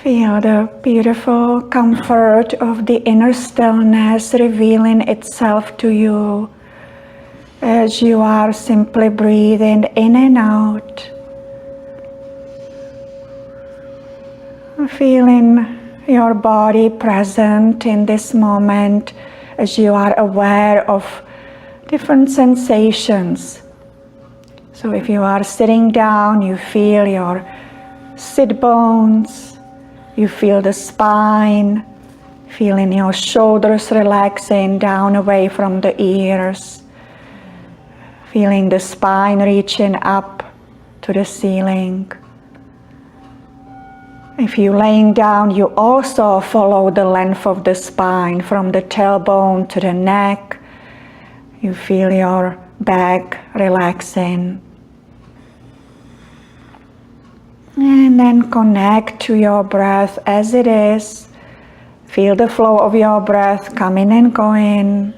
Feel the beautiful comfort of the inner stillness revealing itself to you as you are simply breathing in and out. Feeling your body present in this moment as you are aware of different sensations. So if you are sitting down, you feel your sit bones, you feel the spine, feeling your shoulders relaxing down away from the ears, feeling the spine reaching up to the ceiling. If you're laying down, you also follow the length of the spine from the tailbone to the neck. You feel your back relaxing. And then connect to your breath as it is. Feel the flow of your breath coming and going.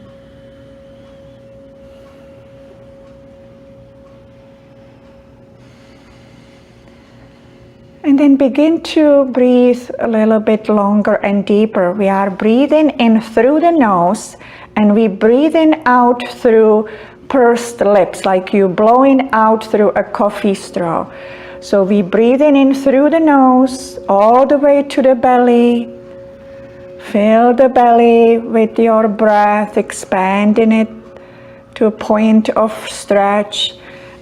And then begin to breathe a little bit longer and deeper. We are breathing in through the nose and we breathing out through pursed lips, like you blowing out through a coffee straw. So we breathing in through the nose all the way to the belly. Fill the belly with your breath, expanding it to a point of stretch.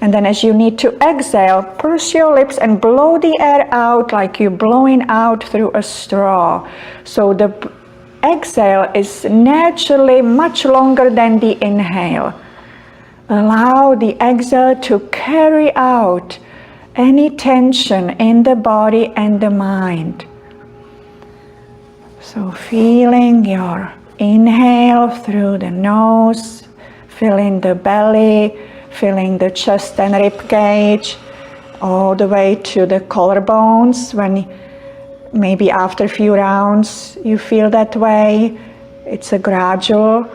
And then as you need to exhale, purse your lips and blow the air out like you're blowing out through a straw. So the exhale is naturally much longer than the inhale. Allow the exhale to carry out any tension in the body and the mind. So feeling your inhale through the nose, filling the belly, filling the chest and rib cage, all the way to the collarbones. When maybe after a few rounds you feel that way, it's a gradual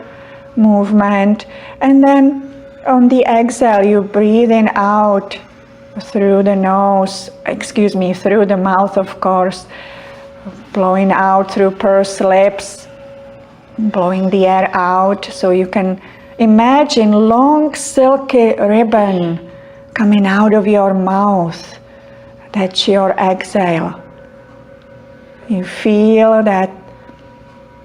movement. And then on the exhale, you breathing out through the nose, through the mouth, of course, blowing out through pursed lips, blowing the air out. So you can imagine long silky ribbon coming out of your mouth. That's your exhale. You feel that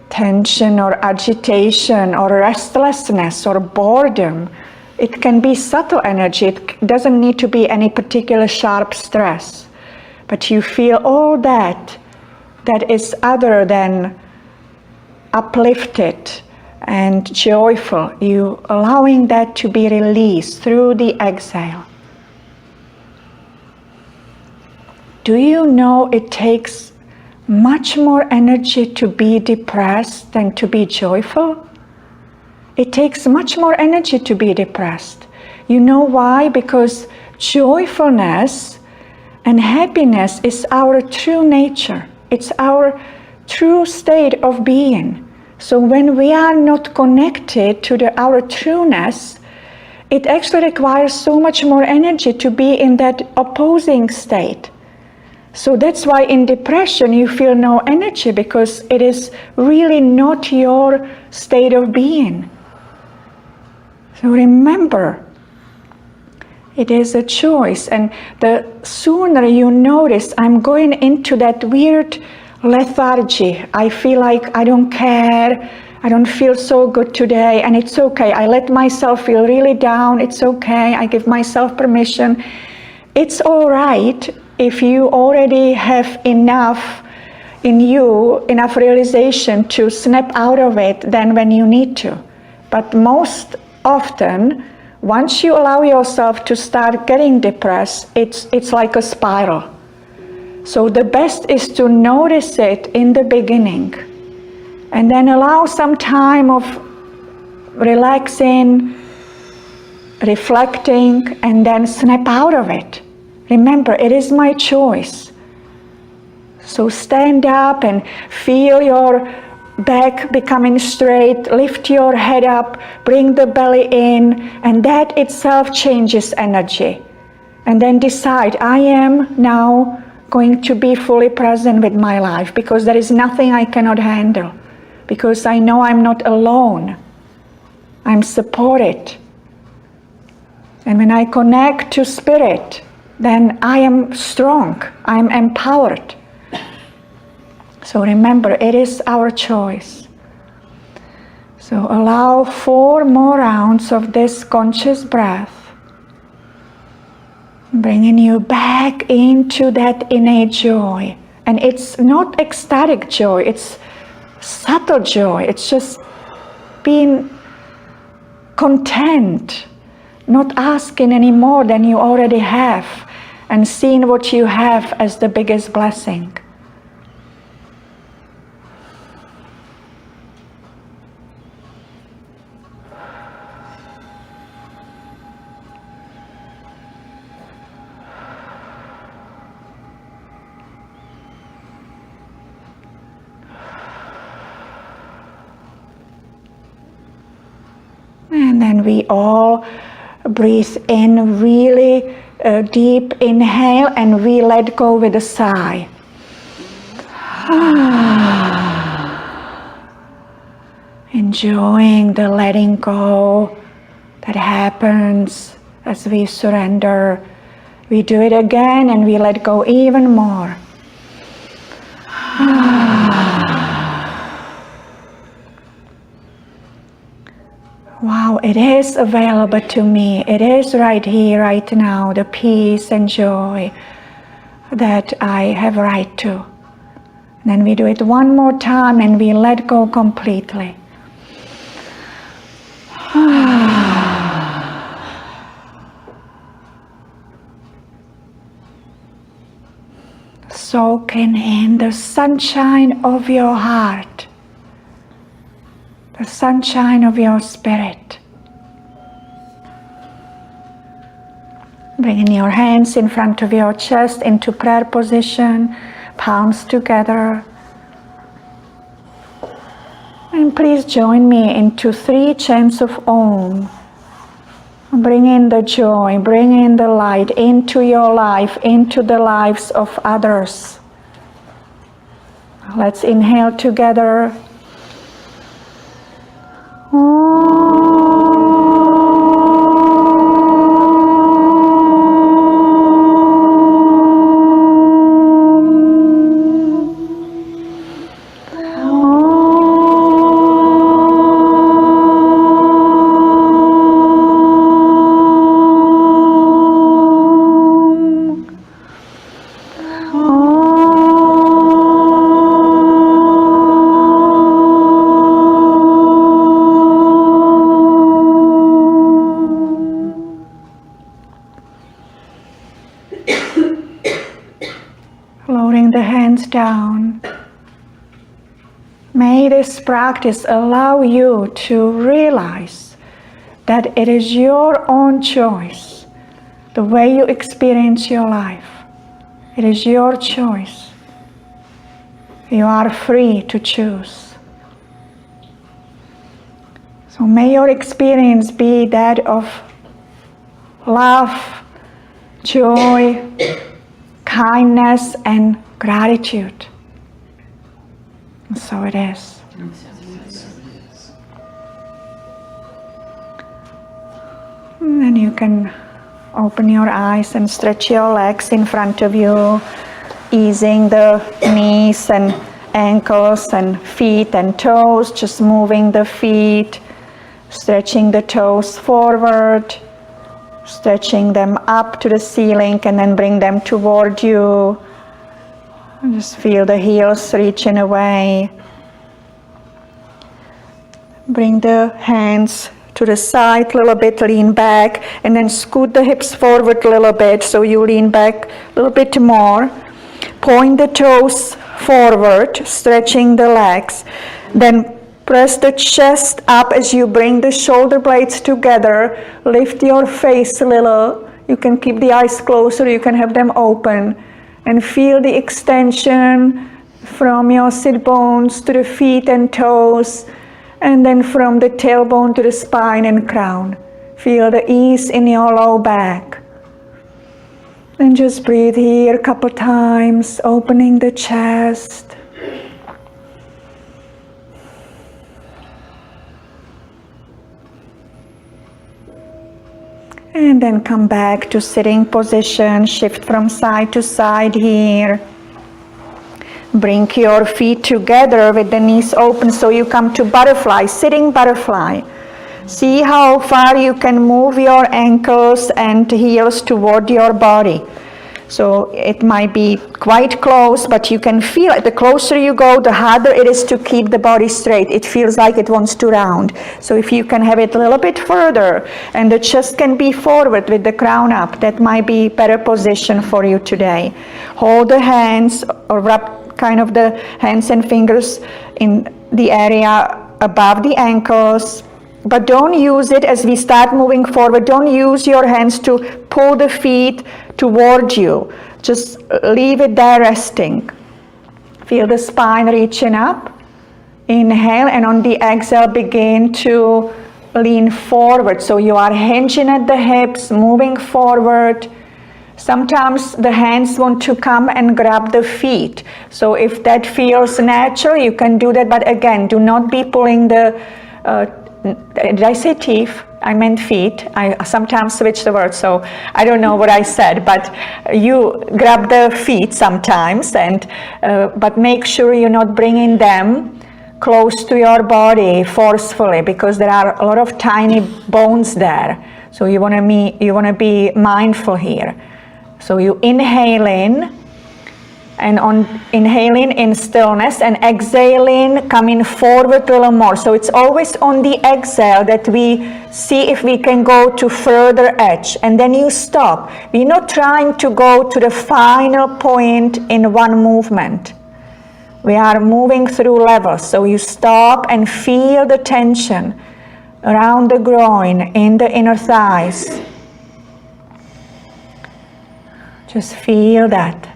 tension or agitation or restlessness or boredom. It can be subtle energy. It doesn't need to be any particular sharp stress. But you feel all that is other than uplifted and joyful. You allowing that to be released through the exhale. Do you know it takes much more energy to be depressed than to be joyful? It takes much more energy to be depressed. You know why? Because joyfulness and happiness is our true nature. It's our true state of being. So when we are not connected to our trueness, it actually requires so much more energy to be in that opposing state. So that's why in depression you feel no energy, because it is really not your state of being. So remember, it is a choice, and the sooner you notice, I'm going into that weird lethargy. I feel like I don't care, I don't feel so good today, and it's okay. I let myself feel really down, it's okay. I give myself permission. It's all right if you already have enough in you, enough realization to snap out of it than when you need to. But most often, once you allow yourself to start getting depressed, it's like a spiral. So the best is to notice it in the beginning and then allow some time of relaxing, reflecting, and then snap out of it. Remember, it is my choice. So stand up and feel your back becoming straight, lift your head up, bring the belly in, and that itself changes energy. And then decide, I am now going to be fully present with my life, because there is nothing I cannot handle, because I know I'm not alone. I'm supported. And when I connect to Spirit, then I am strong, I'm empowered. So remember, it is our choice. So allow 4 more rounds of this conscious breath, bringing you back into that innate joy. And it's not ecstatic joy, it's subtle joy. It's just being content, not asking any more than you already have, and seeing what you have as the biggest blessing. And then we all breathe in, really deep inhale, and we let go with a sigh. Enjoying the letting go that happens as we surrender. We do it again and we let go even more. Wow, it is available to me. It is right here, right now, the peace and joy that I have right to. And then we do it one more time and we let go completely. Soaking in the sunshine of your heart, the sunshine of your spirit. Bringing your hands in front of your chest into prayer position, palms together. And please join me into 3 chants of Om. Bring in the joy, bring in the light into your life, into the lives of others. Let's inhale together. Lowering the hands down. May this practice allow you to realize that it is your own choice, the way you experience your life. It is your choice. You are free to choose. So may your experience be that of love, joy, kindness, and gratitude. And so it is. And then you can open your eyes and stretch your legs in front of you, easing the knees and ankles and feet and toes, just moving the feet, stretching the toes forward, stretching them up to the ceiling, and then bring them toward you. And just feel the heels reaching away. Bring the hands to the side a little bit, lean back, and then scoot the hips forward a little bit, so you lean back a little bit more. Point the toes forward, stretching the legs. Then press the chest up as you bring the shoulder blades together. Lift your face a little. You can keep the eyes closed or you can have them open. And feel the extension from your sit bones to the feet and toes. And then from the tailbone to the spine and crown. Feel the ease in your low back. Then just breathe here a couple times, opening the chest. And then come back to sitting position, shift from side to side here. Bring your feet together with the knees open so you come to butterfly, sitting butterfly. See how far you can move your ankles and heels toward your body. So it might be quite close, but you can feel it. The closer you go, the harder it is to keep the body straight. It feels like it wants to round. So if you can have it a little bit further and the chest can be forward with the crown up, that might be better position for you today. Hold the hands or rub kind of the hands and fingers in the area above the ankles. But don't use it as we start moving forward. Don't use your hands to pull the feet toward you. Just leave it there resting. Feel the spine reaching up. Inhale, and on the exhale begin to lean forward. So you are hinging at the hips, moving forward. Sometimes the hands want to come and grab the feet. So if that feels natural, you can do that. But again, do not be pulling the did I say teeth? I meant feet. I sometimes switch the words, so I don't know what I said, but you grab the feet sometimes, and but make sure you're not bringing them close to your body forcefully, because there are a lot of tiny bones there. So you want to be mindful here. So you inhale in, and on inhaling in stillness, and exhaling, coming forward a little more. So it's always on the exhale that we see if we can go to further edge, and then you stop. We're not trying to go to the final point in one movement. We are moving through levels. So you stop and feel the tension around the groin, in the inner thighs. Just feel that.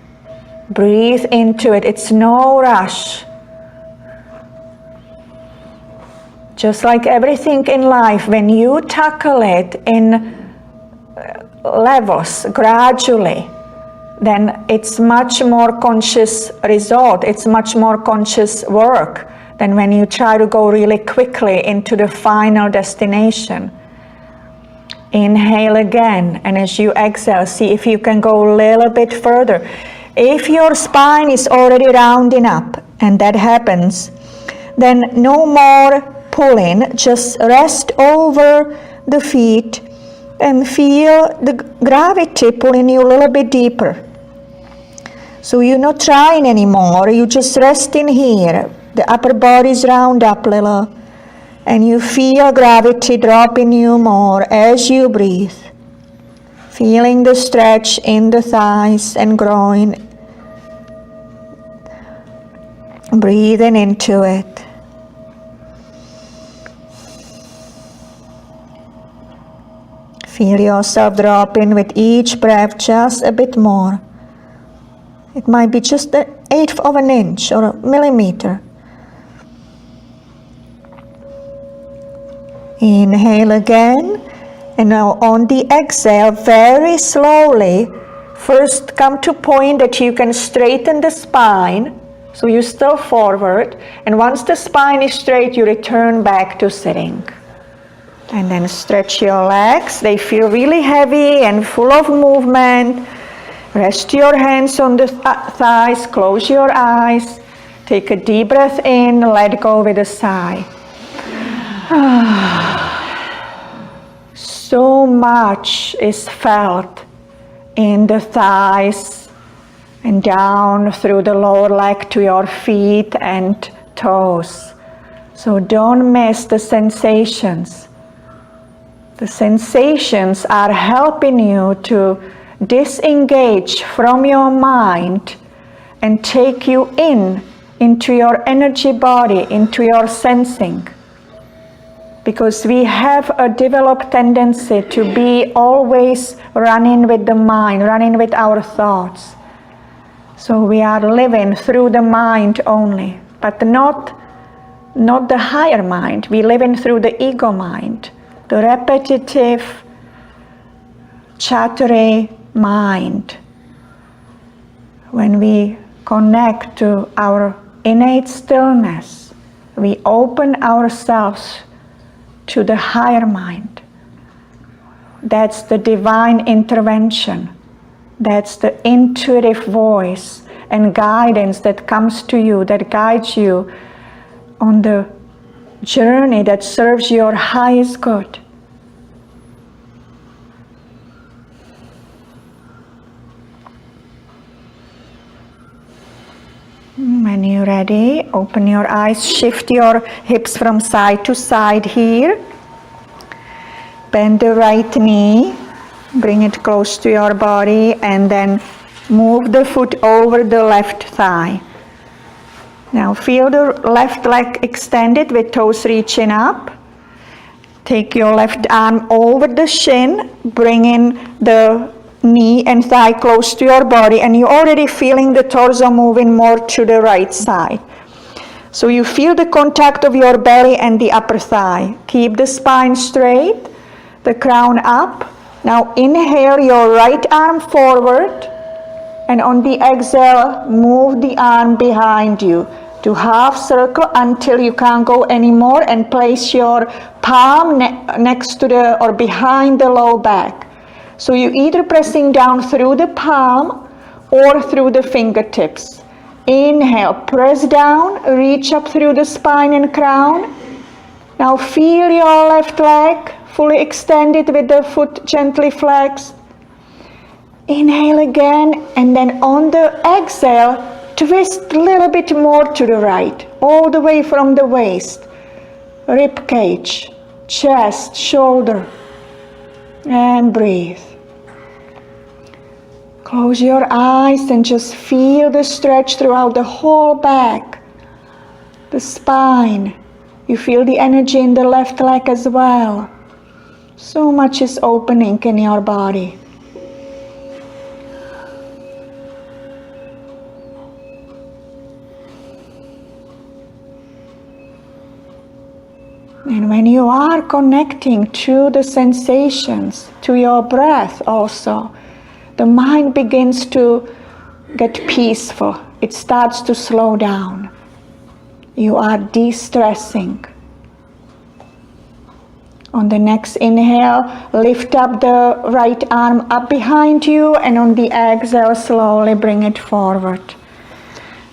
Breathe into it. It's no rush. Just like everything in life, when you tackle it in levels, gradually, then it's much more conscious result. It's much more conscious work than when you try to go really quickly into the final destination. Inhale again, and as you exhale, see if you can go a little bit further. If your spine is already rounding up, and that happens, then no more pulling, just rest over the feet and feel the gravity pulling you a little bit deeper. So you're not trying anymore, you're just resting here. The upper body's round up a little, and you feel gravity dropping you more as you breathe. Feeling the stretch in the thighs and groin. Breathing into it. Feel yourself dropping with each breath just a bit more. It might be just an eighth of an inch or a millimeter. Inhale again, and now on the exhale, very slowly, first come to a point that you can straighten the spine, so you're still forward, and once the spine is straight, you return back to sitting. And then stretch your legs. They feel really heavy and full of movement. Rest your hands on the thighs, close your eyes, take a deep breath in, let go with a sigh. So much is felt in the thighs and down through the lower leg to your feet and toes. So don't miss the sensations. The sensations are helping you to disengage from your mind and take you into your energy body, into your sensing. Because we have a developed tendency to be always running with the mind, running with our thoughts. So we are living through the mind only, but not the higher mind. We're living through the ego mind, the repetitive, chattery mind. when we connect to our innate stillness, we open ourselves to the higher mind. That's the divine intervention. That's the intuitive voice and guidance that comes to you, that guides you on the journey that serves your highest good. When you're ready, open your eyes, shift your hips from side to side here. Bend the right knee, bring it close to your body, and then move the foot over the left thigh. Now feel the left leg extended with toes reaching up. Take your left arm over the shin, bring in the knee and thigh close to your body, and you're already feeling the torso moving more to the right side. So you feel the contact of your belly and the upper thigh. Keep the spine straight, the crown up. Now inhale your right arm forward, and on the exhale, move the arm behind you to half circle until you can't go anymore, and place your palm next to the or behind the low back. So you're either pressing down through the palm or through the fingertips. Inhale, press down, reach up through the spine and crown. Now feel your left leg fully extended with the foot gently flexed. Inhale again, and then on the exhale, twist a little bit more to the right, all the way from the waist, rib cage, chest, shoulder, and breathe. Close your eyes and just feel the stretch throughout the whole back, the spine. You feel the energy in the left leg as well. So much is opening in your body. And when you are connecting to the sensations, to your breath also, the mind begins to get peaceful. It starts to slow down. You are de-stressing. On the next inhale, lift up the right arm up behind you, and on the exhale, slowly bring it forward.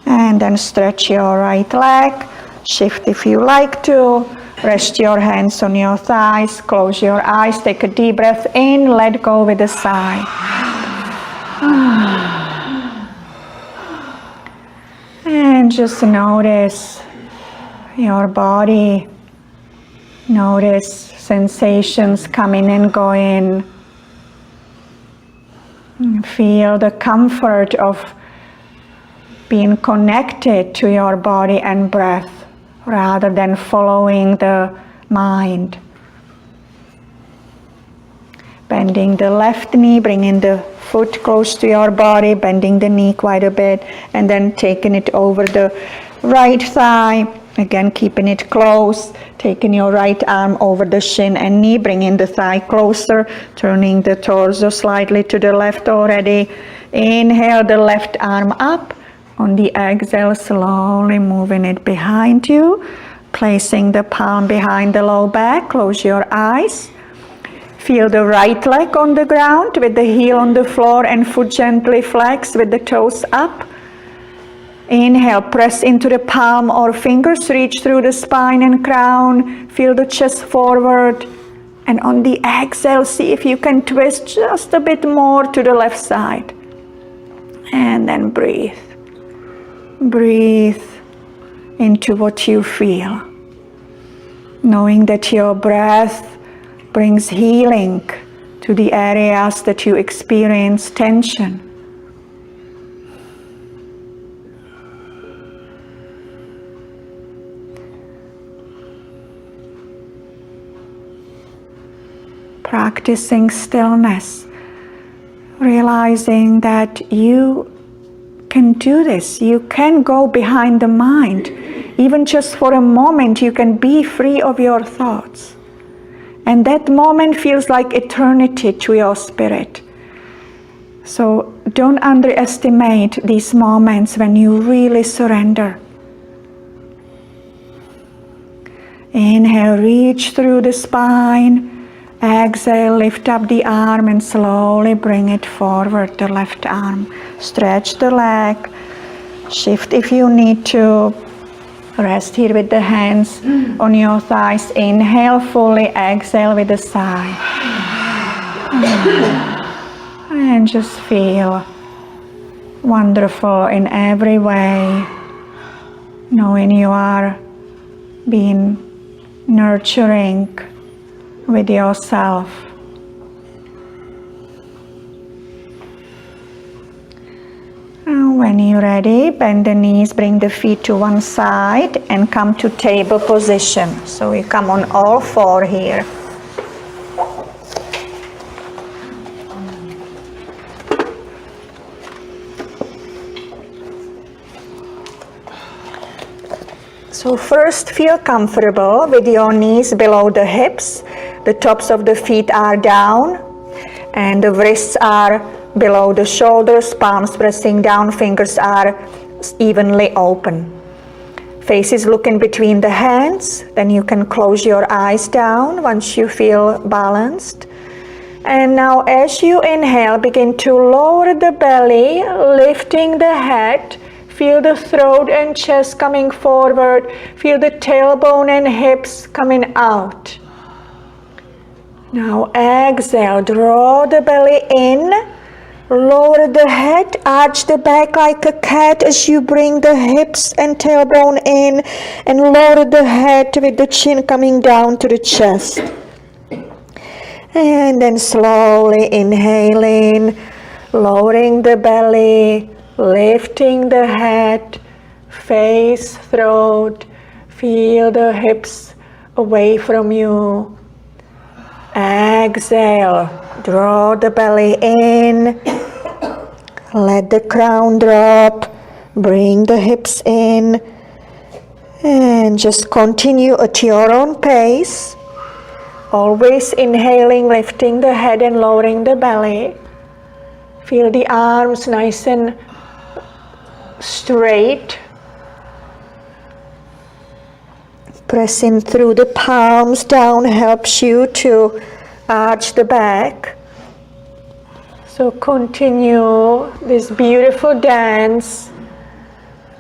And then stretch your right leg. Shift if you like to. Rest your hands on your thighs. Close your eyes. Take a deep breath in. Let go with a sigh. And just notice your body. Notice sensations coming and going. And feel the comfort of being connected to your body and breath rather than following the mind. Bending the left knee, bringing the foot close to your body, bending the knee quite a bit, and then taking it over the right thigh. Again, keeping it close, taking your right arm over the shin and knee, bringing the thigh closer, turning the torso slightly to the left already. Inhale the left arm up. On the exhale, slowly moving it behind you, placing the palm behind the low back. Close your eyes. Feel the right leg on the ground with the heel on the floor and foot gently flex with the toes up. Inhale, press into the palm or fingers, reach through the spine and crown. Feel the chest forward. And on the exhale, see if you can twist just a bit more to the left side. And then breathe. Breathe into what you feel, knowing that your breath brings healing to the areas that you experience tension. Practicing stillness, realizing that you can do this. You can go behind the mind. Even just for a moment, you can be free of your thoughts. And that moment feels like eternity to your spirit. So don't underestimate these moments when you really surrender. Inhale, reach through the spine. Exhale, lift up the arm and slowly bring it forward, the left arm. Stretch the leg. Shift if you need to. Rest here with the hands on your thighs. Inhale fully, exhale with a sigh. And just feel wonderful in every way, knowing you are being nurturing with yourself. And when you're ready, bend the knees, bring the feet to one side and come to table position. So you come on all four here. So first, feel comfortable with your knees below the hips. The tops of the feet are down and the wrists are below the shoulders, palms pressing down, fingers are evenly open. Face is looking between the hands. Then you can close your eyes down once you feel balanced. And now as you inhale, begin to lower the belly, lifting the head. Feel the throat and chest coming forward. Feel the tailbone and hips coming out. Now exhale, draw the belly in. Lower the head, arch the back like a cat as you bring the hips and tailbone in. And lower the head with the chin coming down to the chest. And then slowly inhaling, lowering the belly. Lifting the head, face, throat, feel the hips away from you. Exhale, draw the belly in, let the crown drop, bring the hips in, and just continue at your own pace. Always inhaling, lifting the head and lowering the belly. Feel the arms nice and straight. Pressing through the palms down helps you to arch the back. So continue this beautiful dance.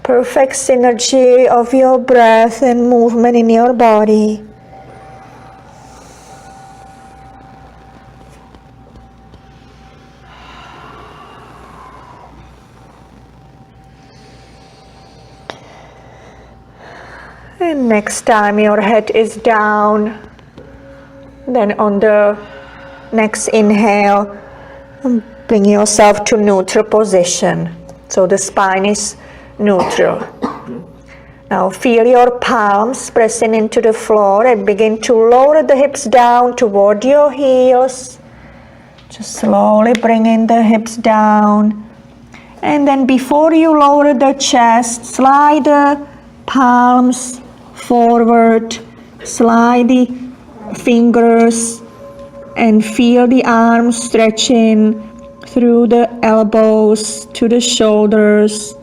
Perfect synergy of your breath and movement in your body. And next time your head is down, then on the next inhale, bring yourself to neutral position. So the spine is neutral. Now feel your palms pressing into the floor and begin to lower the hips down toward your heels. Just slowly bringing the hips down. And then before you lower the chest, slide the palms forward, slide the fingers and feel the arms stretching through the elbows to the shoulders,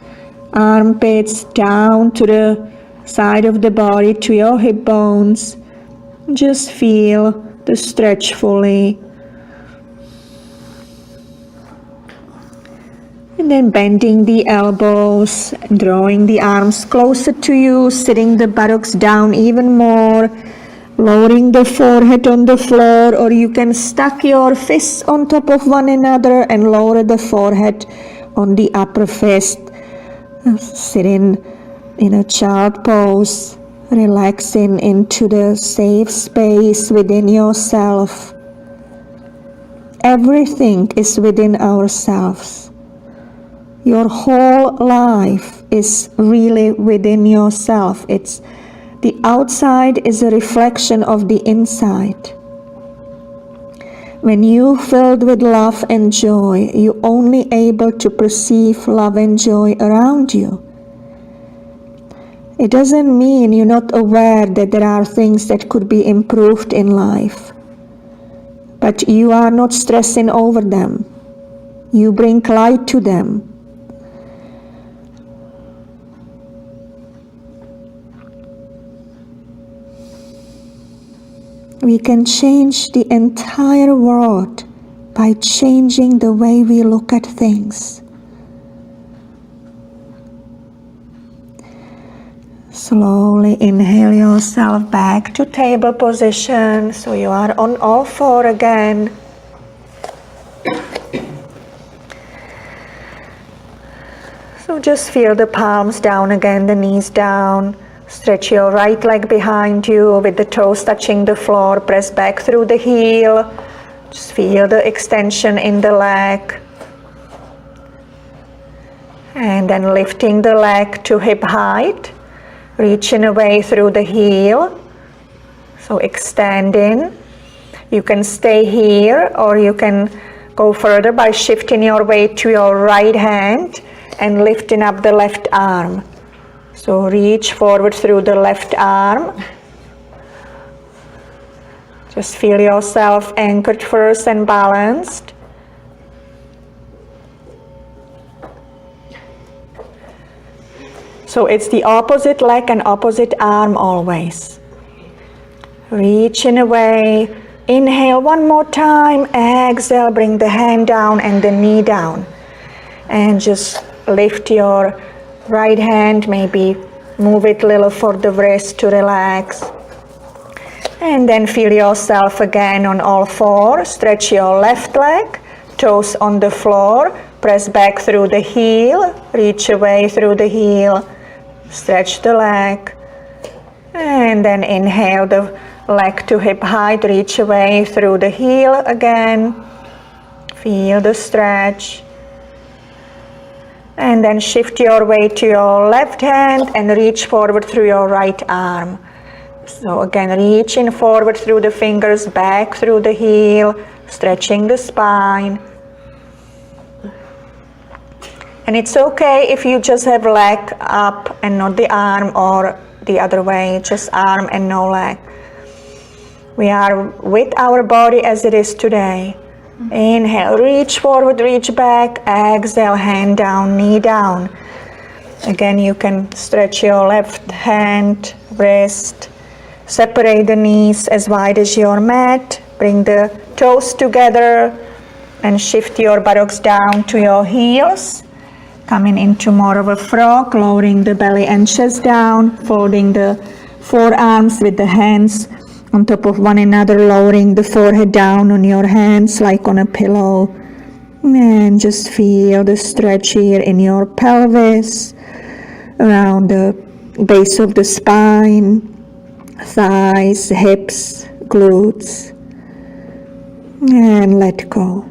armpits down to the side of the body to your hip bones. Just feel the stretch fully. And then bending the elbows, drawing the arms closer to you, sitting the buttocks down even more, lowering the forehead on the floor, or you can stack your fists on top of one another and lower the forehead on the upper fist. Sitting in a child pose, relaxing into the safe space within yourself. Everything is within ourselves. Your whole life is really within yourself. It's the outside is a reflection of the inside. When you filled with love and joy, you're only able to perceive love and joy around you. It doesn't mean you're not aware that there are things that could be improved in life, but you are not stressing over them. You bring light to them. We can change the entire world by changing the way we look at things. Slowly inhale yourself back to table position, so you are on all four again. So just feel the palms down again, the knees down. Stretch your right leg behind you with the toes touching the floor. Press back through the heel. Just feel the extension in the leg. And then lifting the leg to hip height. Reaching away through the heel. So extending. You can stay here or you can go further by shifting your weight to your right hand and lifting up the left arm. So reach forward through the left arm. Just feel yourself anchored first and balanced. So it's the opposite leg and opposite arm always. Reaching away. Inhale one more time. Exhale, bring the hand down and the knee down. And just lift your right hand, maybe move it a little for the wrist to relax. And then feel yourself again on all four. Stretch your left leg, toes on the floor. Press back through the heel, reach away through the heel. Stretch the leg. And then inhale the leg to hip height, reach away through the heel again. Feel the stretch. And then shift your weight to your left hand and reach forward through your right arm. So again, reaching forward through the fingers, back through the heel, stretching the spine. And it's okay if you just have leg up and not the arm, or the other way, just arm and no leg. We are with our body as it is today. Inhale, reach forward, reach back. Exhale, hand down, knee down. Again, you can stretch your left hand, wrist. Separate the knees as wide as your mat. Bring the toes together and shift your buttocks down to your heels. Coming into more of a frog, lowering the belly and chest down, folding the forearms with the hands on top of one another, lowering the forehead down on your hands like on a pillow. And just feel the stretch here in your pelvis, around the base of the spine, thighs, hips, glutes. And let go.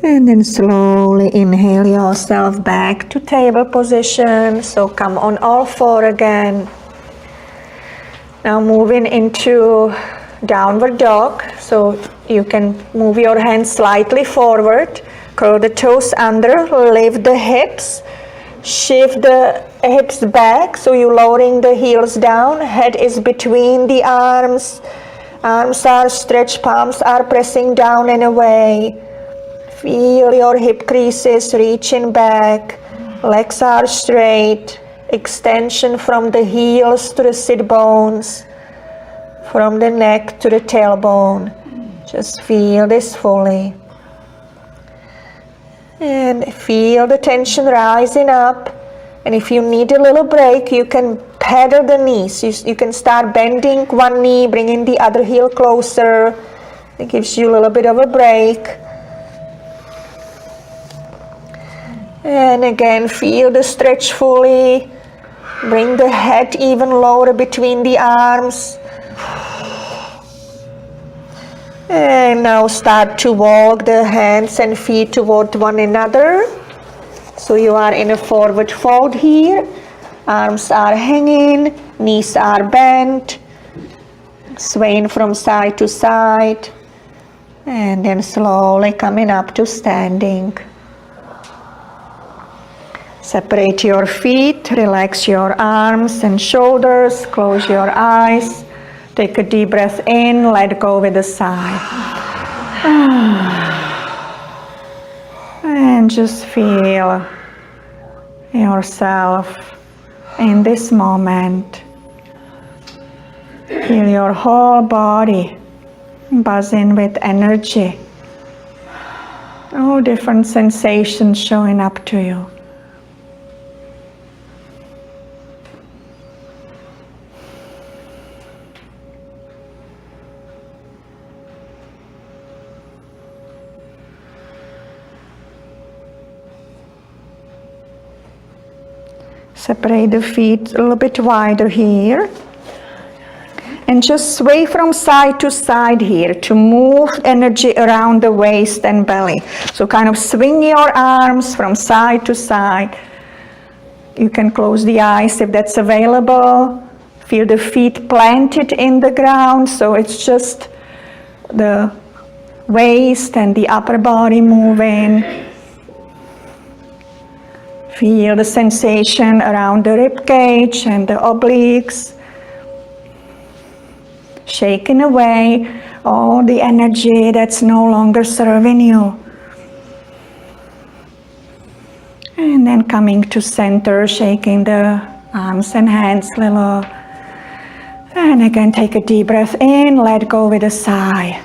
And then slowly inhale yourself back to table position. So come on all four again. Now moving into downward dog. So you can move your hands slightly forward. Curl the toes under. Lift the hips. Shift the hips back. So you're lowering the heels down. Head is between the arms. Arms are stretched. Palms are pressing down and away. Feel your hip creases reaching back. Legs are straight. Extension from the heels to the sit bones. From the neck to the tailbone. Just feel this fully. And feel the tension rising up. And if you need a little break, you can pedal the knees. You can start bending one knee, bringing the other heel closer. It gives you a little bit of a break. And again, feel the stretch fully. Bring the head even lower between the arms. And now start to walk the hands and feet toward one another. So you are in a forward fold here. Arms are hanging, knees are bent. Swaying from side to side. And then slowly coming up to standing. Separate your feet, relax your arms and shoulders, close your eyes. Take a deep breath in, let go with a sigh. And just feel yourself in this moment. Feel your whole body buzzing with energy. All different sensations showing up to you. Separate the feet a little bit wider here. And just sway from side to side here to move energy around the waist and belly. So kind of swing your arms from side to side. You can close the eyes if that's available. Feel the feet planted in the ground. So it's just the waist and the upper body moving. Feel the sensation around the rib cage and the obliques. Shaking away all the energy that's no longer serving you. And then coming to center, shaking the arms and hands a little. And again, take a deep breath in, let go with a sigh.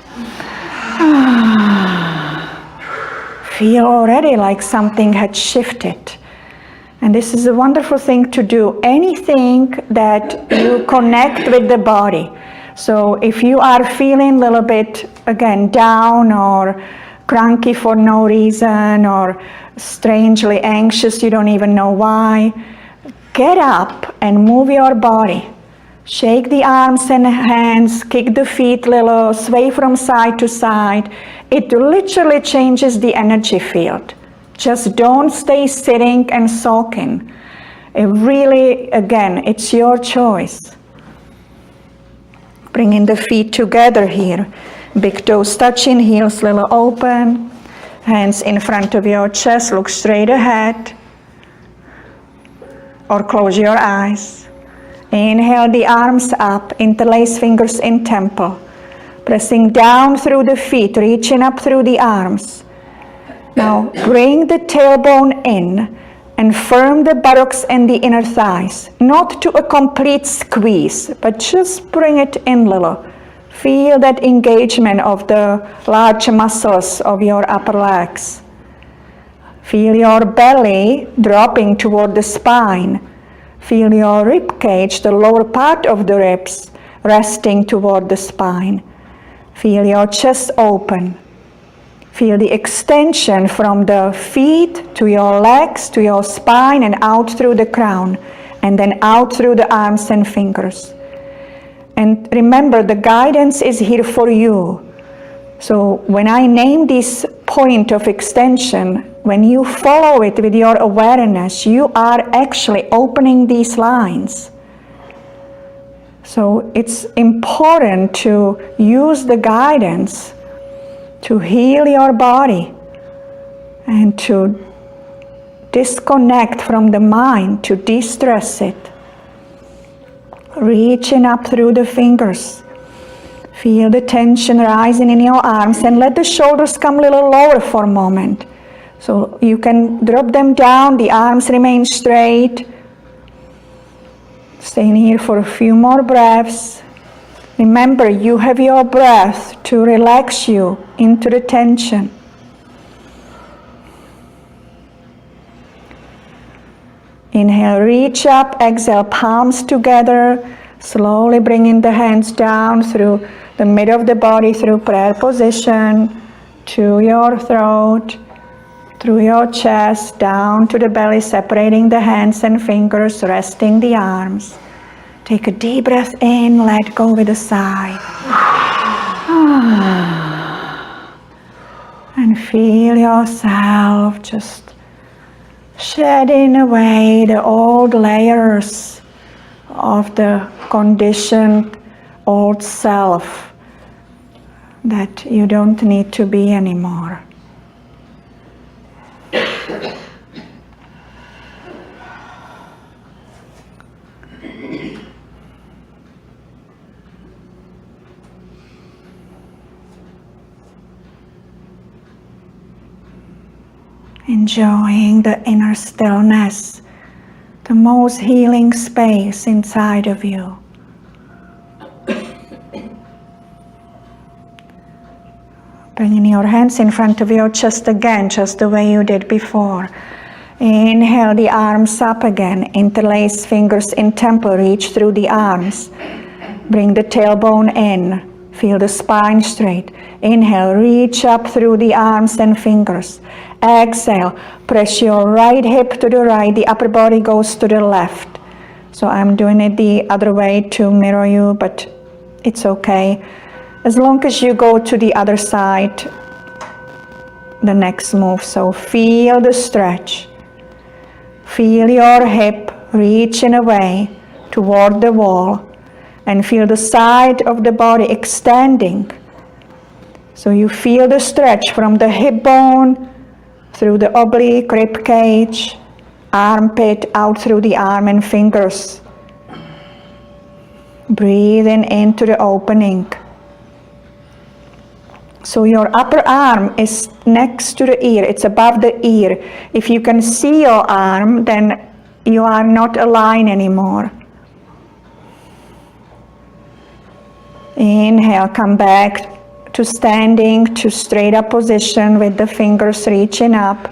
Feel already like something had shifted. And this is a wonderful thing to do. Anything that you connect with the body. So if you are feeling a little bit, again, down or cranky for no reason or strangely anxious, you don't even know why, get up and move your body. Shake the arms and hands, kick the feet a little, sway from side to side. It literally changes the energy field. Just don't stay sitting and sulking. It really, again, it's your choice. Bringing the feet together here. Big toes touching, heels a little open. Hands in front of your chest, look straight ahead. Or close your eyes. Inhale the arms up, interlace fingers in temple. Pressing down through the feet, reaching up through the arms. Now bring the tailbone in and firm the buttocks and the inner thighs. Not to a complete squeeze, but just bring it in a little. Feel that engagement of the large muscles of your upper legs. Feel your belly dropping toward the spine. Feel your rib cage, the lower part of the ribs, resting toward the spine. Feel your chest open. Feel the extension from the feet to your legs, to your spine, and out through the crown, and then out through the arms and fingers. And remember, the guidance is here for you. So when I name this point of extension, when you follow it with your awareness, you are actually opening these lines. So it's important to use the guidance to heal your body and to disconnect from the mind, to de-stress it. Reaching up through the fingers. Feel the tension rising in your arms and let the shoulders come a little lower for a moment. So you can drop them down, the arms remain straight. Staying here for a few more breaths. Remember, you have your breath to relax you into the tension. Inhale, reach up, exhale, palms together. Slowly bringing the hands down through the middle of the body, through prayer position, to your throat, through your chest, down to the belly, separating the hands and fingers, resting the arms. Take a deep breath in, let go with a sigh. And feel yourself just shedding away the old layers of the conditioned old self that you don't need to be anymore. enjoying the inner stillness, the most healing space inside of you. Bringing your hands in front of your chest again, just the way you did before. Inhale the arms up again, interlace fingers in temple, reach through the arms. Bring the tailbone in, feel the spine straight. Inhale, reach up through the arms and fingers. Exhale, press your right hip to the right, the upper body goes to the left. So I'm doing it the other way to mirror you, but it's okay. As long as you go to the other side, the next move. So feel the stretch. Feel your hip reaching away toward the wall, and feel the side of the body extending. So you feel the stretch from the hip bone through the oblique, rib cage, armpit, out through the arm and fingers. Breathing into the opening. So your upper arm is next to the ear, it's above the ear. If you can see your arm, then you are not aligned anymore. Inhale, come back to standing, to straight up position with the fingers reaching up.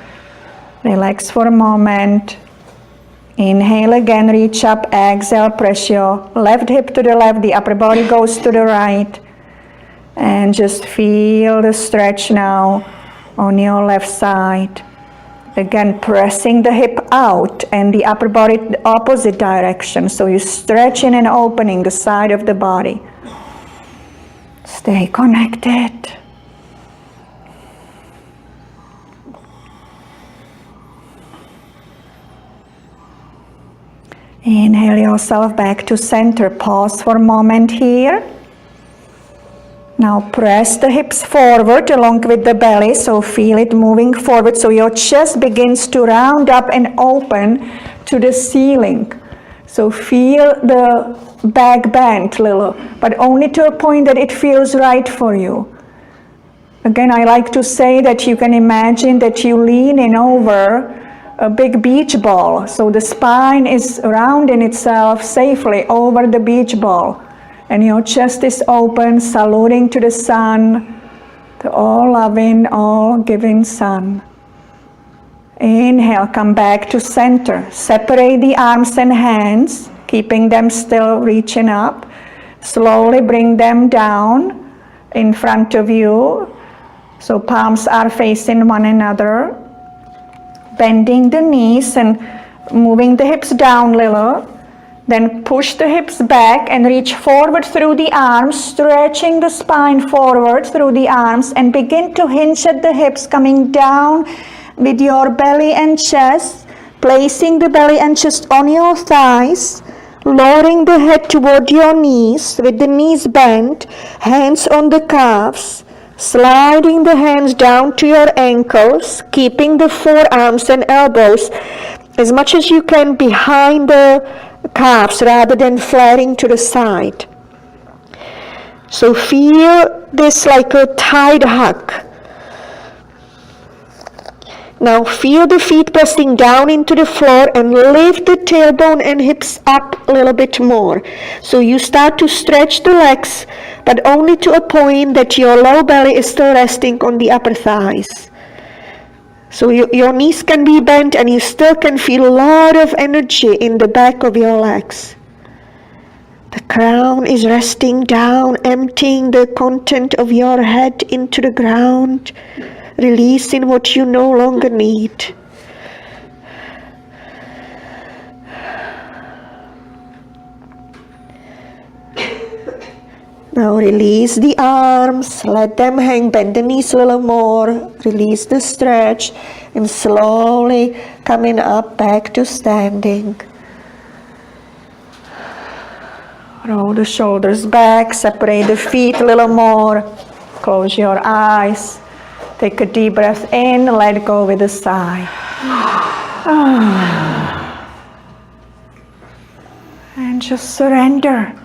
Relax for a moment. Inhale again, reach up, exhale, press your left hip to the left, the upper body goes to the right. And just feel the stretch now on your left side. Again, pressing the hip out and the upper body the opposite direction. So you're stretching and opening the side of the body. Stay connected. Inhale yourself back to center. Pause for a moment here. Now press the hips forward along with the belly, so feel it moving forward, so your chest begins to round up and open to the ceiling. So feel the back bend a little, but only to a point that it feels right for you. Again, I like to say that you can imagine that you lean in over a big beach ball, so the spine is rounding itself safely over the beach ball. And your chest is open, saluting to the sun, the all-loving, all-giving sun. Inhale, come back to center. Separate the arms and hands, keeping them still reaching up. Slowly bring them down in front of you. So palms are facing one another. Bending the knees and moving the hips down a little. Then push the hips back and reach forward through the arms, stretching the spine forward through the arms, and begin to hinge at the hips, coming down with your belly and chest, placing the belly and chest on your thighs, lowering the head toward your knees with the knees bent, hands on the calves, sliding the hands down to your ankles, keeping the forearms and elbows as much as you can behind the calves rather than flaring to the side. So feel this like a tight hug. Now feel the feet pressing down into the floor and lift the tailbone and hips up a little bit more. So you start to stretch the legs, but only to a point that your low belly is still resting on the upper thighs. So your knees can be bent and you still can feel a lot of energy in the back of your legs. The crown is resting down, emptying the content of your head into the ground, releasing what you no longer need. Now release the arms, let them hang, bend the knees a little more, release the stretch, and slowly coming up back to standing. Roll the shoulders back, separate the feet a little more, close your eyes, take a deep breath in, let go with a sigh. And just surrender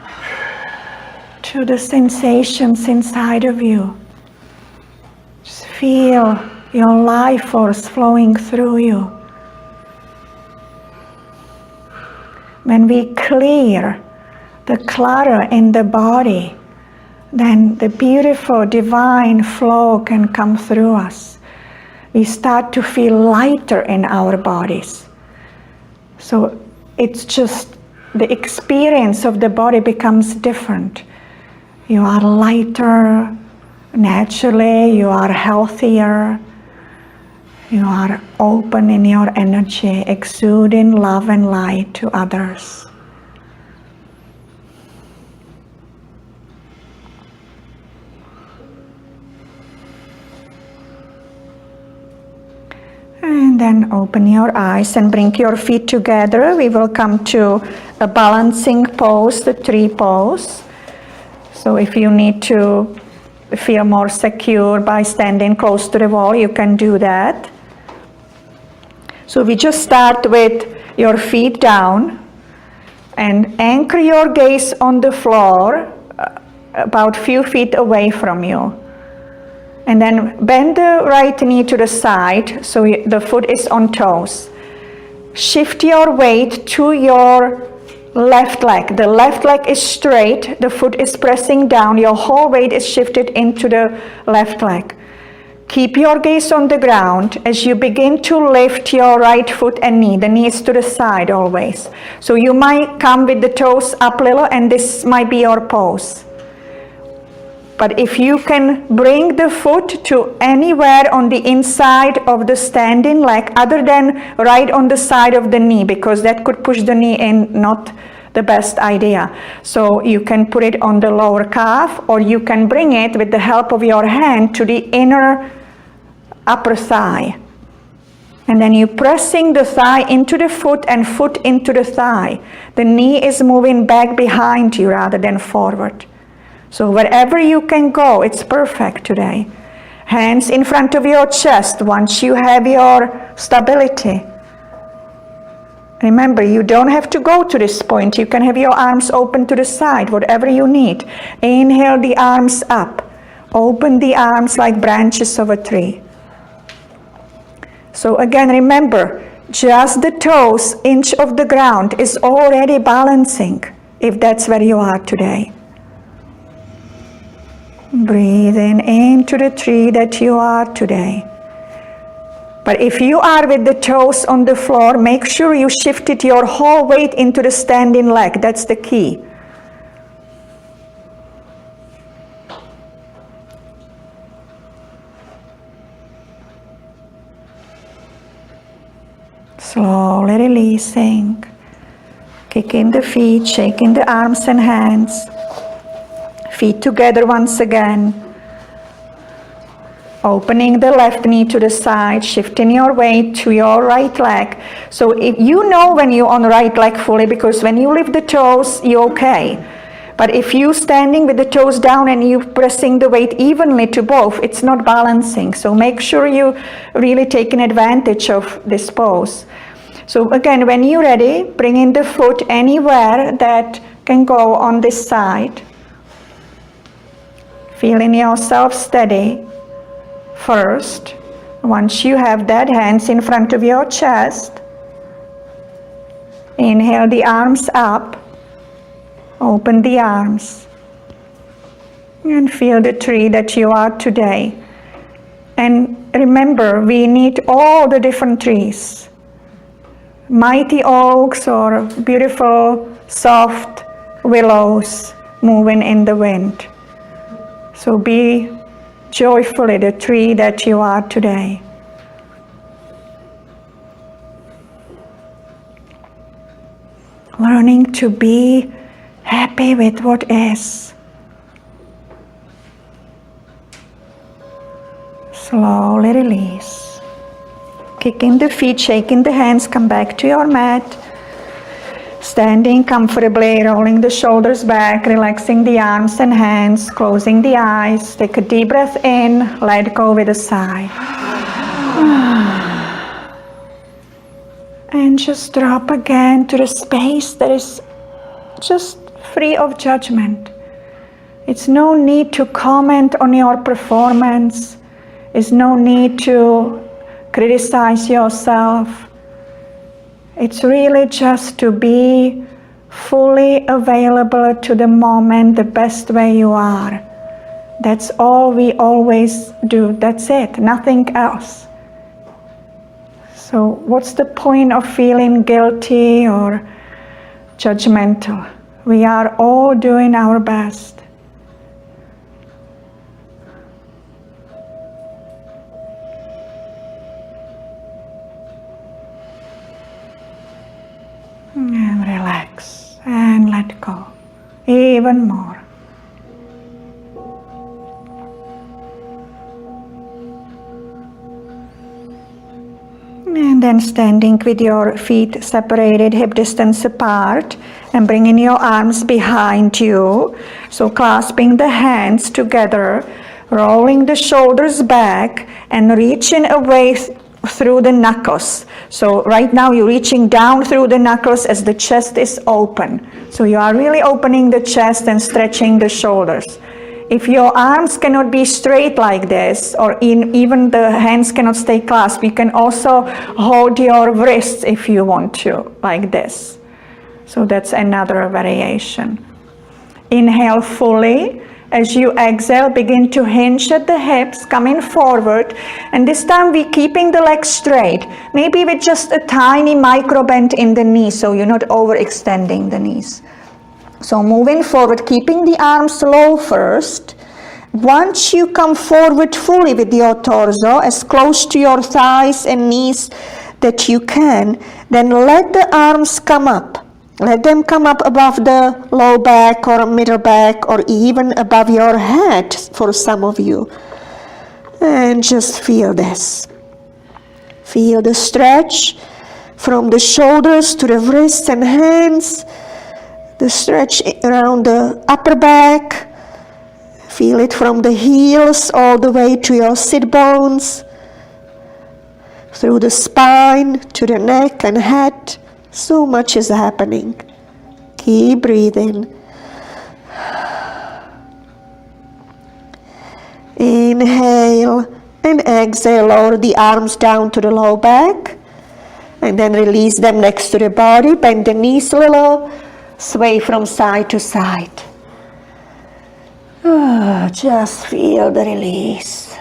to the sensations inside of you. Just feel your life force flowing through you. When we clear the clutter in the body, then the beautiful divine flow can come through us. We start to feel lighter in our bodies. So it's just the experience of the body becomes different. You are lighter naturally, you are healthier, you are open in your energy, exuding love and light to others. And then open your eyes and bring your feet together. We will come to a balancing pose, the tree pose. So if you need to feel more secure by standing close to the wall, you can do that. So we just start with your feet down and anchor your gaze on the floor about few feet away from you. And then bend the right knee to the side so the foot is on toes. Shift your weight to your left leg. The left leg is straight, the foot is pressing down, your whole weight is shifted into the left leg. Keep your gaze on the ground as you begin to lift your right foot and knee. The knee is to the side always. So you might come with the toes up a little and this might be your pose. But if you can bring the foot to anywhere on the inside of the standing leg other than right on the side of the knee, because that could push the knee in, not the best idea. So you can put it on the lower calf, or you can bring it with the help of your hand to the inner upper thigh. And then you're pressing the thigh into the foot and foot into the thigh. The knee is moving back behind you rather than forward. So wherever you can go, it's perfect today. Hands in front of your chest once you have your stability. Remember, you don't have to go to this point. You can have your arms open to the side, whatever you need. Inhale the arms up. Open the arms like branches of a tree. So again, remember, just the toes, inch of the ground is already balancing, if that's where you are today. Breathing into the tree that you are today. But if you are with the toes on the floor, make sure you shifted your whole weight into the standing leg. That's the key. Slowly releasing. Kicking the feet, shaking the arms and hands. Feet together once again. Opening the left knee to the side, shifting your weight to your right leg. So if you know when you're on the right leg fully, because when you lift the toes, you're okay. But if you're standing with the toes down and you're pressing the weight evenly to both, it's not balancing. So make sure you really taking advantage of this pose. So again, when you're ready, bring in the foot anywhere that can go on this side. Feeling yourself steady first. Once you have that, hands in front of your chest. Inhale the arms up. Open the arms. And feel the tree that you are today. And remember, we need all the different trees. Mighty oaks or beautiful, soft willows moving in the wind. So be joyfully the tree that you are today. Learning to be happy with what is. Slowly release. Kicking the feet, shaking the hands, come back to your mat. Standing comfortably, rolling the shoulders back, relaxing the arms and hands, closing the eyes. Take a deep breath in, let go with a sigh. And just drop again to the space that is just free of judgment. It's no need to comment on your performance. Is no need to criticize yourself. It's really just to be fully available to the moment the best way you are. That's all we always do. That's it, nothing else. So what's the point of feeling guilty or judgmental? We are all doing our best. And relax and let go even more. And then standing with your feet separated, hip distance apart, and bringing your arms behind you. So clasping the hands together, rolling the shoulders back, and reaching away through the knuckles. So right now you're reaching down through the knuckles as the chest is open. So you are really opening the chest and stretching the shoulders. If your arms cannot be straight like this, or even the hands cannot stay clasped, you can also hold your wrists if you want to, like this. So that's another variation. Inhale fully. As you exhale, begin to hinge at the hips, coming forward. And this time we're keeping the legs straight, maybe with just a tiny micro bend in the knees, so you're not overextending the knees. So moving forward, keeping the arms low first. Once you come forward fully with your torso, as close to your thighs and knees that you can, then let the arms come up. Let them come up above the low back or middle back or even above your head for some of you. And just feel this. Feel the stretch from the shoulders to the wrists and hands. The stretch around the upper back. Feel it from the heels all the way to your sit bones. Through the spine to the neck and head. So much is happening. Keep breathing. Inhale and exhale. Lower the arms down to the low back. And then release them next to the body. Bend the knees a little. Sway from side to side. Just feel the release.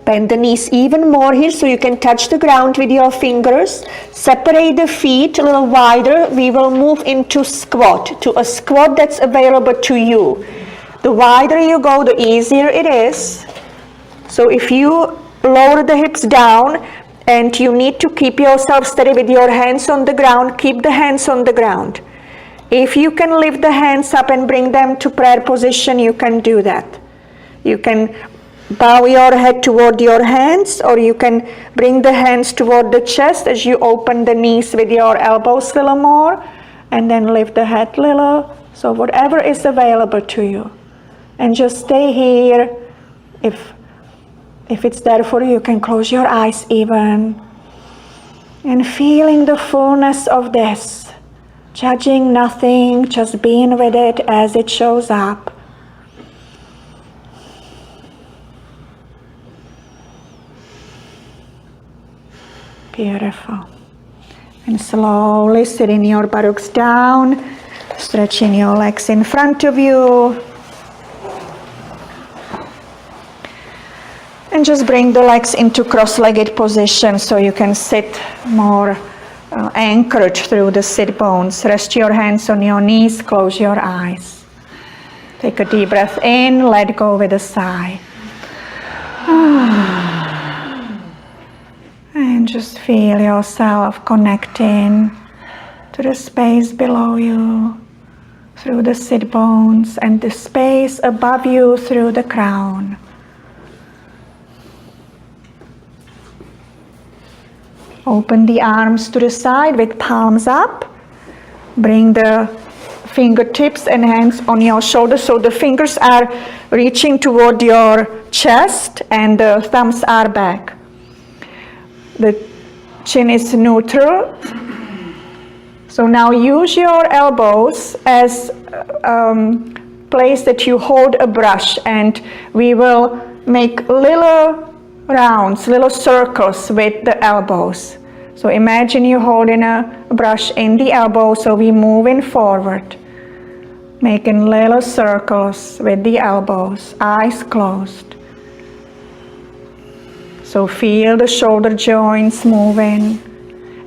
Bend the knees even more here so you can touch the ground with your fingers. Separate the feet a little wider. We will move into squat, to a squat that's available to you. The wider you go, the easier it is. So if you lower the hips down and you need to keep yourself steady with your hands on the ground, keep the hands on the ground. If you can lift the hands up and bring them to prayer position, you can do that. You can bow your head toward your hands, or you can bring the hands toward the chest as you open the knees with your elbows a little more, and then lift the head a little. So whatever is available to you. And just stay here. If it's there for you, you can close your eyes even. And feeling the fullness of this. Judging nothing, just being with it as it shows up. Beautiful. And slowly sitting your buttocks down, stretching your legs in front of you. And just bring the legs into cross-legged position so you can sit more anchored through the sit bones. Rest your hands on your knees, close your eyes. Take a deep breath in, let go with a sigh. And just feel yourself connecting to the space below you through the sit bones and the space above you through the crown. Open the arms to the side with palms up. Bring the fingertips and hands on your shoulders so the fingers are reaching toward your chest and the thumbs are back. The chin is neutral. So now use your elbows as place that you hold a brush, and we will make little rounds, little circles with the elbows. So imagine you holding a brush in the elbow, so we moving forward, making little circles with the elbows, eyes closed. So feel the shoulder joints moving,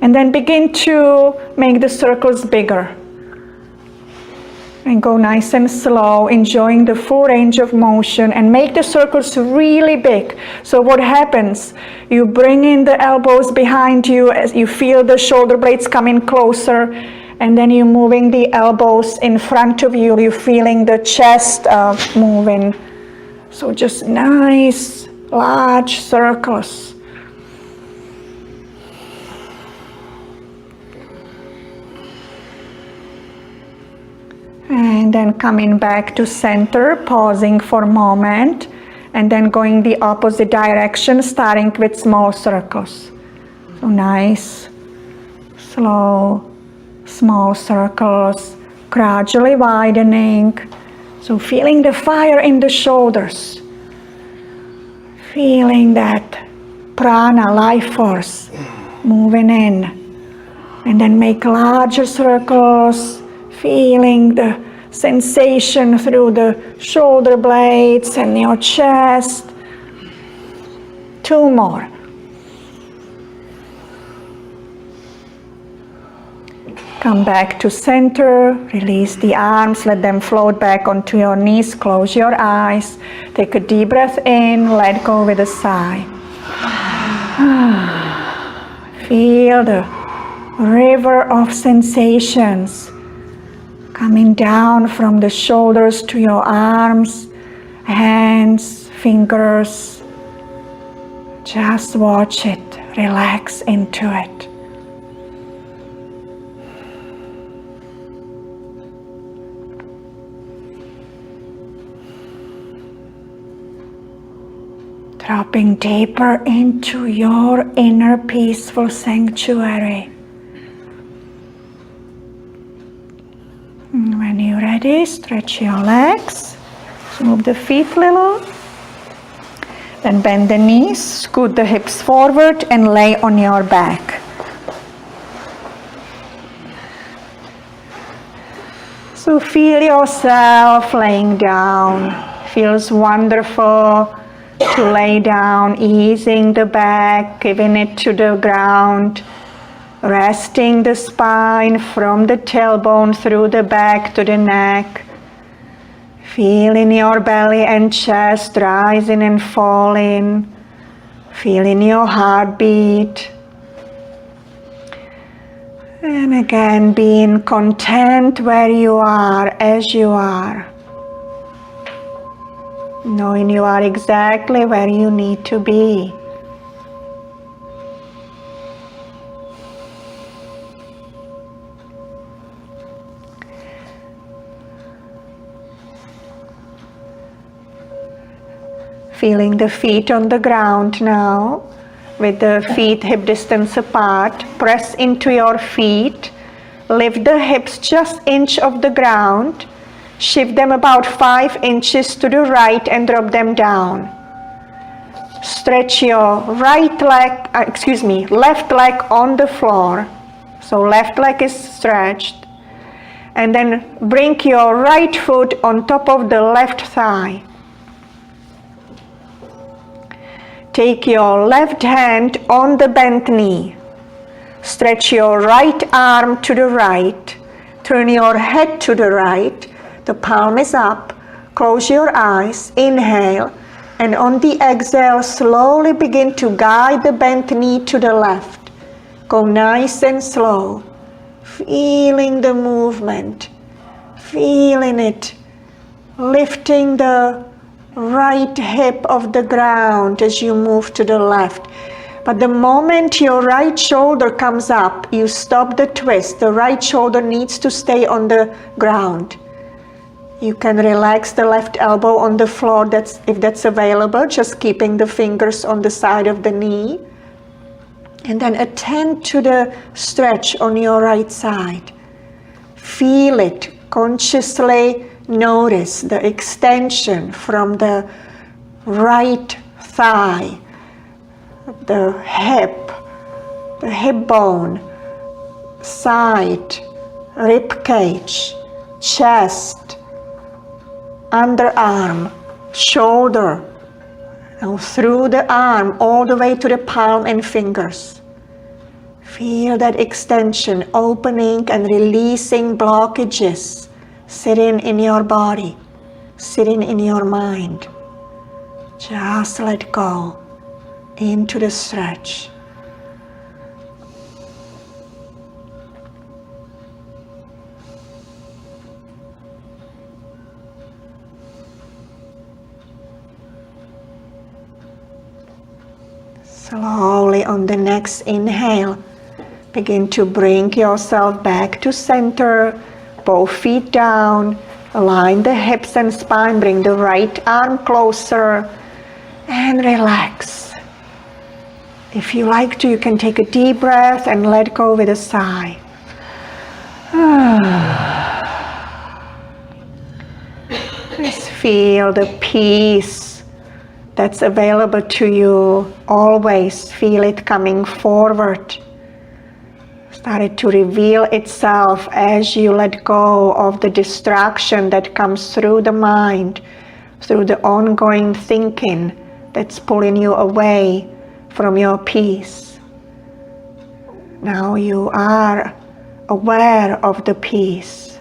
and then begin to make the circles bigger. And go nice and slow, enjoying the full range of motion, and make the circles really big. So what happens? You bring in the elbows behind you as you feel the shoulder blades coming closer, and then you're moving the elbows in front of you. You're feeling the chest moving. So just nice, large circles. And then coming back to center, pausing for a moment, and then going the opposite direction, starting with small circles. So nice, slow, small circles, gradually widening. So feeling the fire in the shoulders, feeling that prana, life force, moving in. And then make larger circles, feeling the sensation through the shoulder blades and your chest. 2 more. Come back to center, release the arms, let them float back onto your knees, close your eyes, take a deep breath in, let go with a sigh. Feel the river of sensations coming down from the shoulders to your arms, hands, fingers. Just watch it, relax into it. Dropping deeper into your inner peaceful sanctuary. When you're ready, stretch your legs, move the feet a little, then bend the knees, scoot the hips forward and lay on your back. So feel yourself laying down. Feels wonderful to lay down, easing the back, giving it to the ground. Resting the spine from the tailbone through the back to the neck. Feeling your belly and chest rising and falling. Feeling your heartbeat. And again, being content where you are, as you are. Knowing you are exactly where you need to be. Feeling the feet on the ground now, with the feet hip distance apart. Press into your feet, lift the hips just inch off the ground, shift them about 5 inches to the right and drop them down. Stretch your left leg on the floor, so left leg is stretched, and then bring your right foot on top of the left thigh. Take your left hand on the bent knee. Stretch your right arm to the right. Turn your head to the right. The palm is up. Close your eyes. Inhale. And on the exhale, slowly begin to guide the bent knee to the left. Go nice and slow. Feeling the movement. Feeling it. Lifting the right hip off the ground as you move to the left. But the moment your right shoulder comes up, you stop the twist. The right shoulder needs to stay on the ground. You can relax the left elbow on the floor, if that's available, just keeping the fingers on the side of the knee. And then attend to the stretch on your right side. Feel it consciously. Notice the extension from the right thigh, the hip bone, side, rib cage, chest, underarm, shoulder, now through the arm all the way to the palm and fingers. Feel that extension, opening and releasing blockages, sitting in your body, sitting in your mind. Just let go into the stretch. Slowly on the next inhale, begin to bring yourself back to center, both feet down, align the hips and spine, bring the right arm closer, and relax. If you like to, you can take a deep breath and let go with a sigh. Just feel the peace that's available to you. Always feel it coming forward. Started to reveal itself as you let go of the distraction that comes through the mind, through the ongoing thinking that's pulling you away from your peace. Now you are aware of the peace.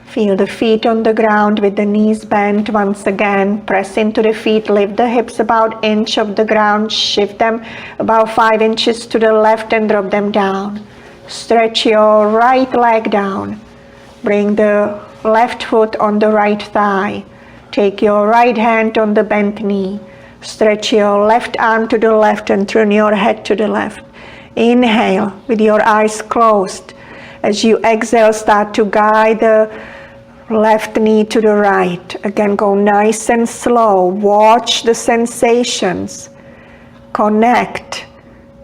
Feel the feet on the ground with the knees bent once again. Press into the feet, lift the hips about an inch off the ground, shift them about 5 inches to the left and drop them down. Stretch your right leg down. Bring the left foot on the right thigh. Take your right hand on the bent knee. Stretch your left arm to the left and turn your head to the left. Inhale with your eyes closed. As you exhale, start to guide the left knee to the right. Again, go nice and slow. Watch the sensations. Connect.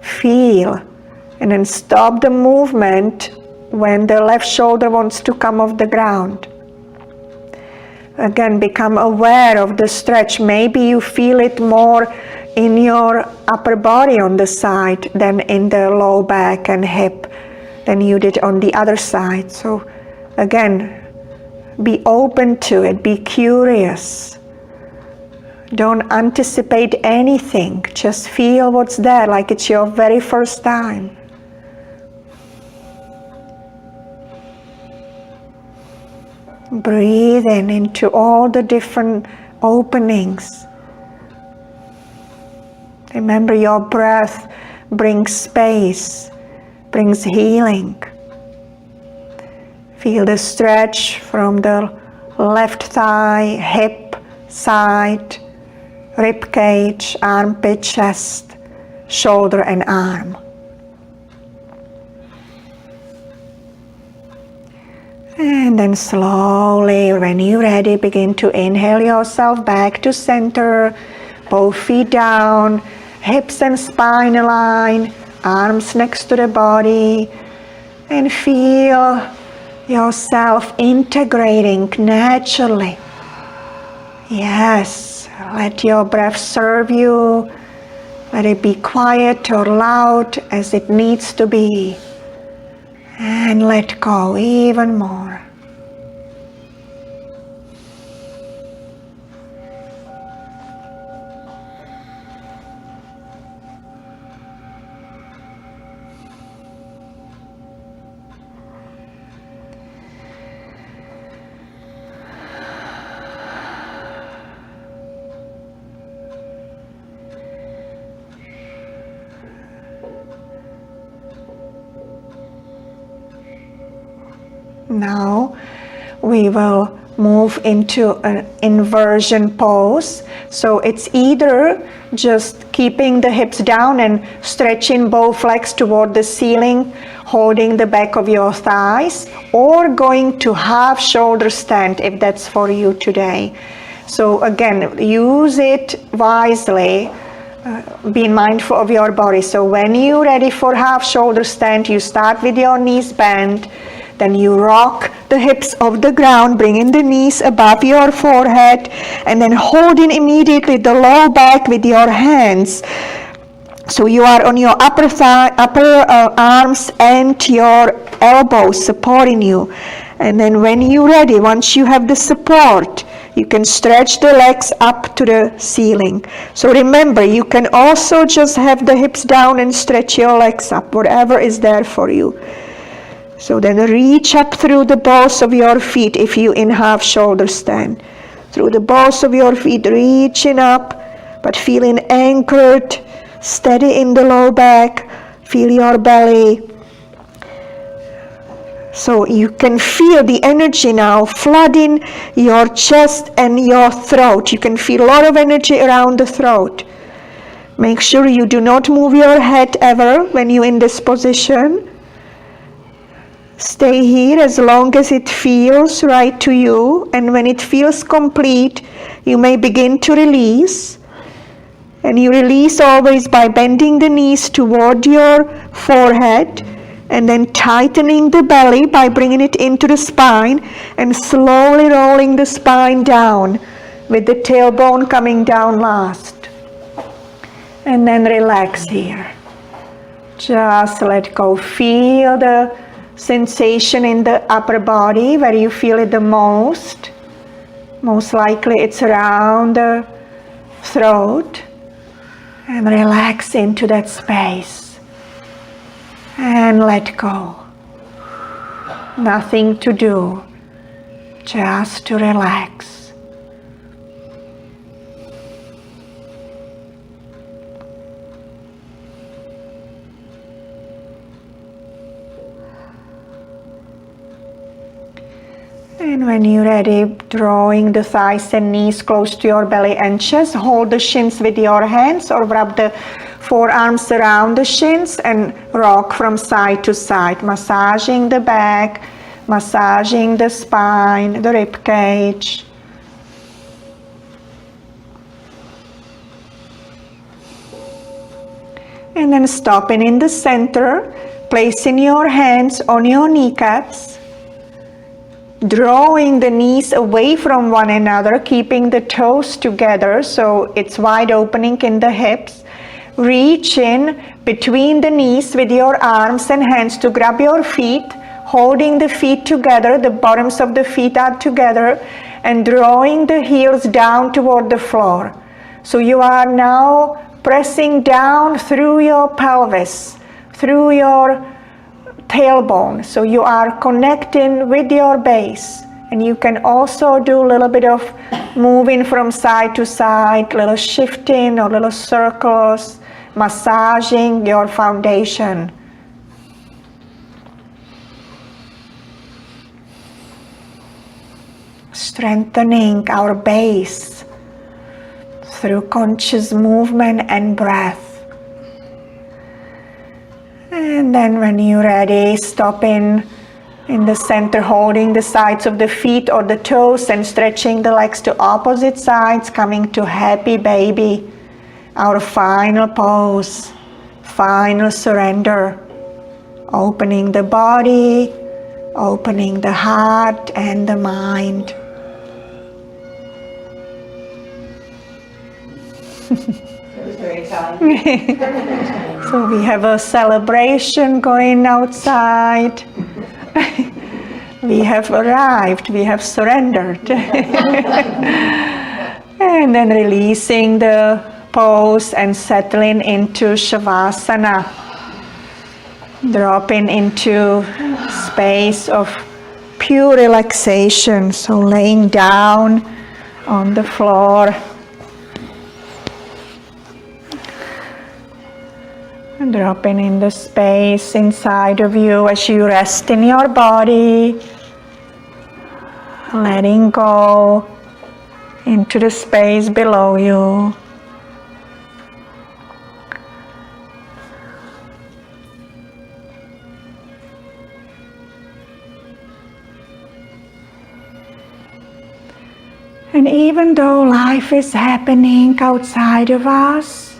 Feel. And then stop the movement when the left shoulder wants to come off the ground. Again, become aware of the stretch. Maybe you feel it more in your upper body on the side than in the low back and hip than you did on the other side. So again, be open to it, be curious. Don't anticipate anything, just feel what's there like it's your very first time. Breathe in into all the different openings. Remember, your breath brings space, brings healing. Feel the stretch from the left thigh, hip, side, rib cage, armpit, chest, shoulder and arm. And then slowly, when you're ready, begin to inhale yourself back to center, both feet down, hips and spine align, arms next to the body, and feel yourself integrating naturally. Yes, let your breath serve you. Let it be quiet or loud as it needs to be. And let go even more. Now we will move into an inversion pose. So it's either just keeping the hips down and stretching both legs toward the ceiling, holding the back of your thighs, or going to half shoulder stand if that's for you today. So again, use it wisely, being mindful of your body. So when you're ready for half shoulder stand, you start with your knees bent. Then you rock the hips off the ground, bringing the knees above your forehead, and then holding immediately the low back with your hands. So you are on your upper arms and your elbows supporting you. And then when you're ready, once you have the support, you can stretch the legs up to the ceiling. So remember, you can also just have the hips down and stretch your legs up, whatever is there for you. So then reach up through the balls of your feet if you in half shoulder stand. Through the balls of your feet, reaching up, but feeling anchored, steady in the low back. Feel your belly. So you can feel the energy now flooding your chest and your throat. You can feel a lot of energy around the throat. Make sure you do not move your head ever when you're in this position. Stay here as long as it feels right to you. And when it feels complete, you may begin to release. And you release always by bending the knees toward your forehead, and then tightening the belly by bringing it into the spine and slowly rolling the spine down with the tailbone coming down last. And then relax here. Just let go. Feel the sensation in the upper body where you feel it the most. Most likely it's around the throat. And relax into that space. And let go. Nothing to do, just to relax. And when you're ready, drawing the thighs and knees close to your belly and chest, hold the shins with your hands or wrap the forearms around the shins and rock from side to side, massaging the back, massaging the spine, the rib cage. And then stopping in the center, placing your hands on your kneecaps, drawing the knees away from one another, keeping the toes together so it's wide opening in the hips. Reach in between the knees with your arms and hands to grab your feet, holding the feet together, the bottoms of the feet are together, and drawing the heels down toward the floor. So you are now pressing down through your pelvis, through your tailbone. So you are connecting with your base. And you can also do a little bit of moving from side to side, little shifting or little circles, massaging your foundation. Strengthening our base through conscious movement and breath. And then when you're ready, stopping in the center, holding the sides of the feet or the toes and stretching the legs to opposite sides, coming to happy baby, our final pose, final surrender, opening the body, opening the heart and the mind. It was very Italian. So we have a celebration going outside. We have arrived, we have surrendered. And then releasing the pose and settling into Shavasana. Dropping into space of pure relaxation. So laying down on the floor. And dropping in the space inside of you as you rest in your body. Letting go into the space below you. And even though life is happening outside of us,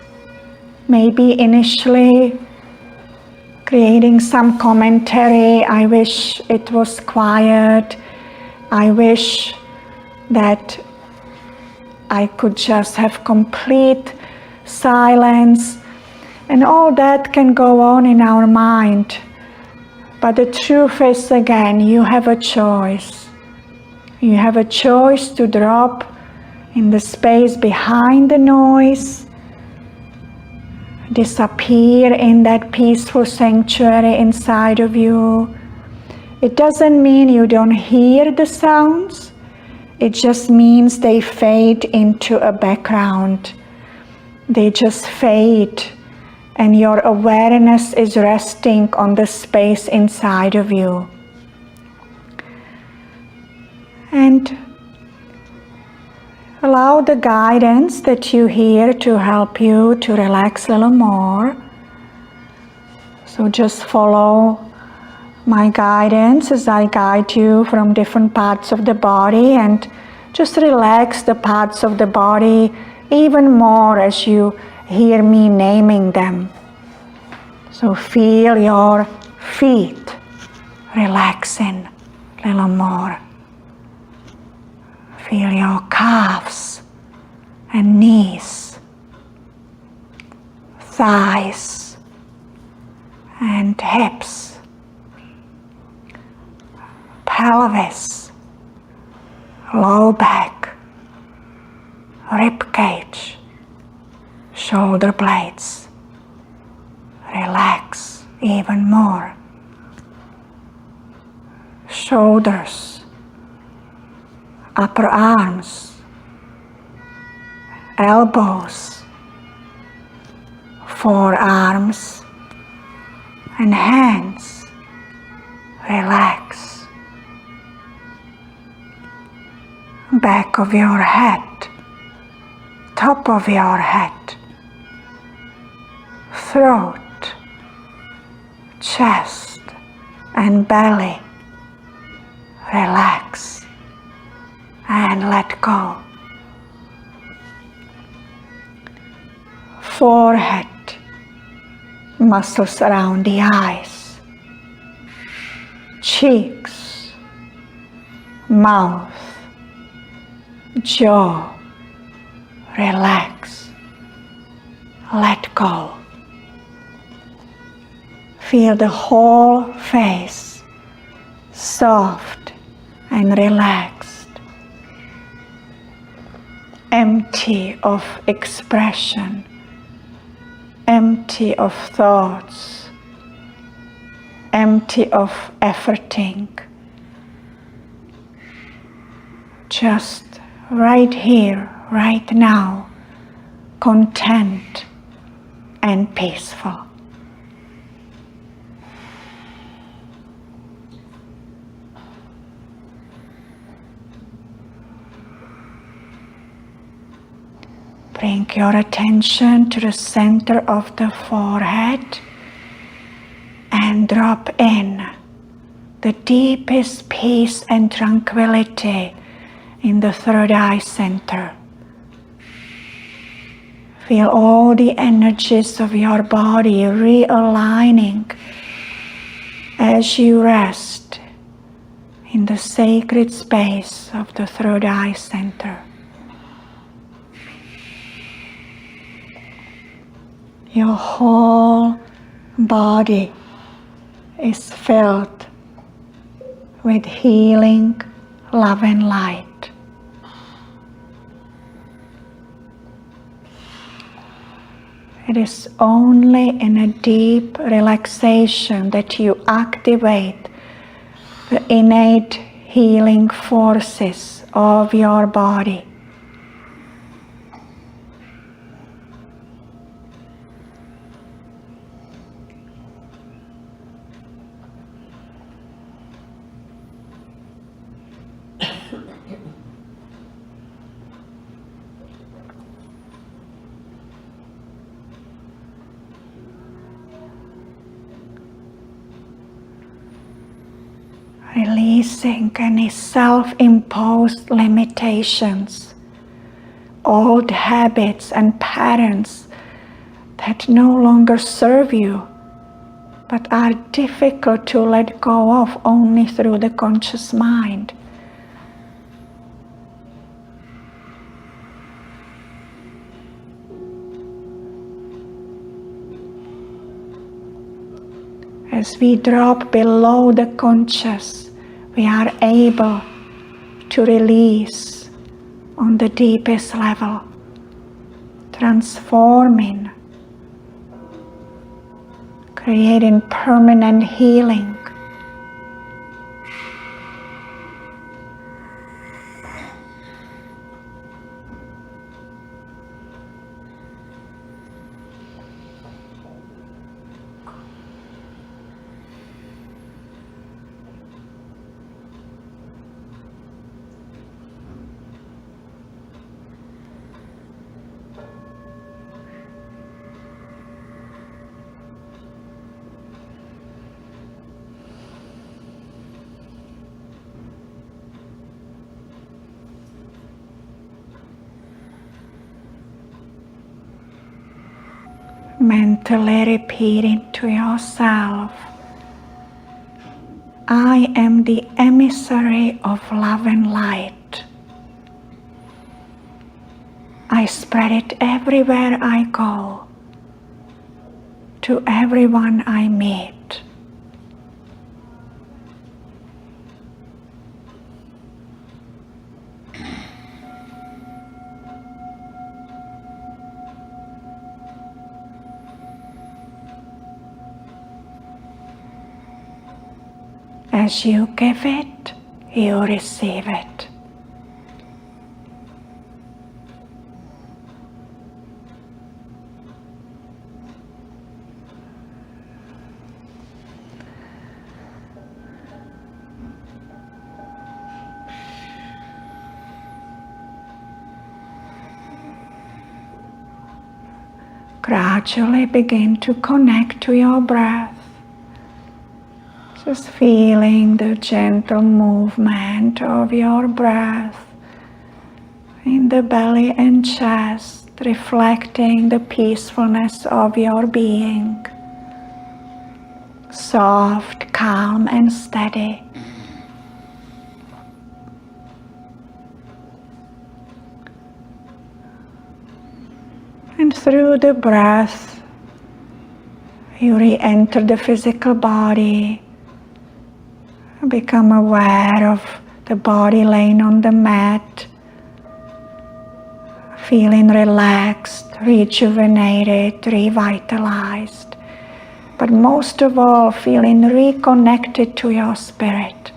maybe initially creating some commentary. I wish it was quiet. I wish that I could just have complete silence. And all that can go on in our mind. But the truth is, again, you have a choice. You have a choice to drop in the space behind the noise, disappear in that peaceful sanctuary inside of you. It doesn't mean you don't hear the sounds. It just means they fade into a background. They just fade, and your awareness is resting on the space inside of you. And allow the guidance that you hear to help you to relax a little more. So just follow my guidance as I guide you from different parts of the body, and just relax the parts of the body even more as you hear me naming them. So feel your feet relaxing a little more. Feel your calves and knees, thighs and hips, pelvis, low back, rib cage, shoulder blades. Relax even more. Shoulders, upper arms, elbows, forearms and hands. Relax. Back of your head, top of your head, throat, chest and belly. Relax and let go. Forehead, muscles around the eyes, cheeks, mouth, jaw. Relax. Let go. Feel the whole face soft and relaxed, empty of expression, empty of thoughts, empty of efforting. Just right here, right now, content and peaceful. Bring your attention to the center of the forehead and drop in the deepest peace and tranquility in the third eye center. Feel all the energies of your body realigning as you rest in the sacred space of the third eye center. Your whole body is filled with healing, love and light. It is only in a deep relaxation that you activate the innate healing forces of your body. Releasing any self-imposed limitations, old habits and patterns that no longer serve you. but are difficult to let go of only through the conscious mind. As we drop below the conscious, we are able to release on the deepest level, transforming, creating permanent healing. Mentally repeating to yourself, I am the emissary of love and light. I spread it everywhere I go, to everyone I meet. As you give it, you receive it. Gradually begin to connect to your breath. Just feeling the gentle movement of your breath in the belly and chest, reflecting the peacefulness of your being. Soft, calm, and steady. And through the breath, you re-enter the physical body. Become aware of the body laying on the mat, feeling relaxed, rejuvenated, revitalized, but most of all feeling reconnected to your spirit,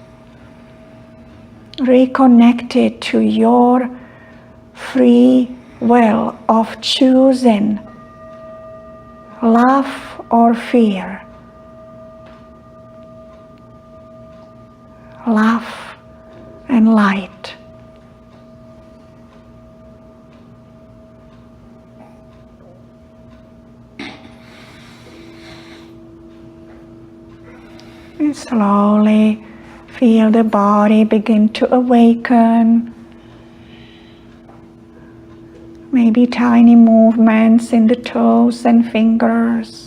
reconnected to your free will of choosing love or fear. Love and light. And slowly feel the body begin to awaken. Maybe tiny movements in the toes and fingers.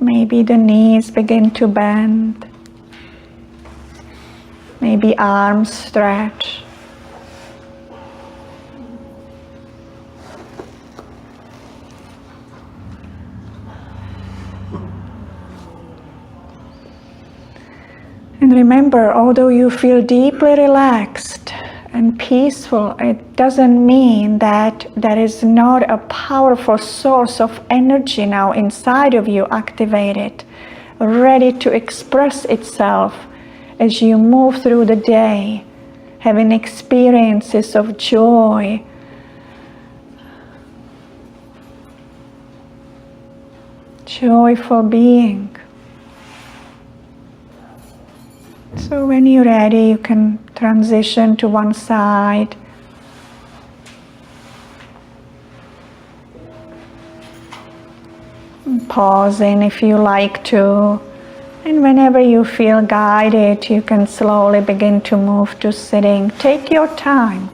Maybe the knees begin to bend. Maybe arms stretch. And remember, although you feel deeply relaxed and peaceful, it doesn't mean that there is not a powerful source of energy now inside of you activated, ready to express itself as you move through the day, having experiences of joy, joyful being. So when you're ready, you can transition to one side. Pausing if you like to. And whenever you feel guided, you can slowly begin to move to sitting. Take your time.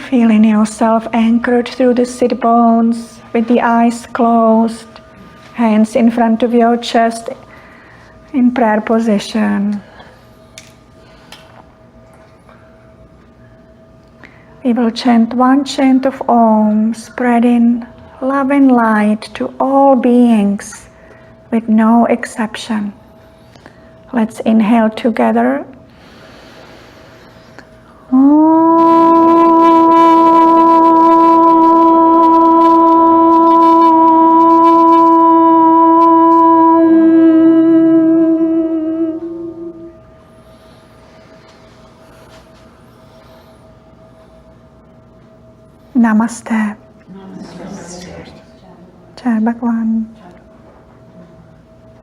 Feeling yourself anchored through the sit bones with the eyes closed, hands in front of your chest in prayer position. We will chant one chant of Om, spreading love and light to all beings with no exception. Let's inhale together. Namaste. Jai Bhagwan.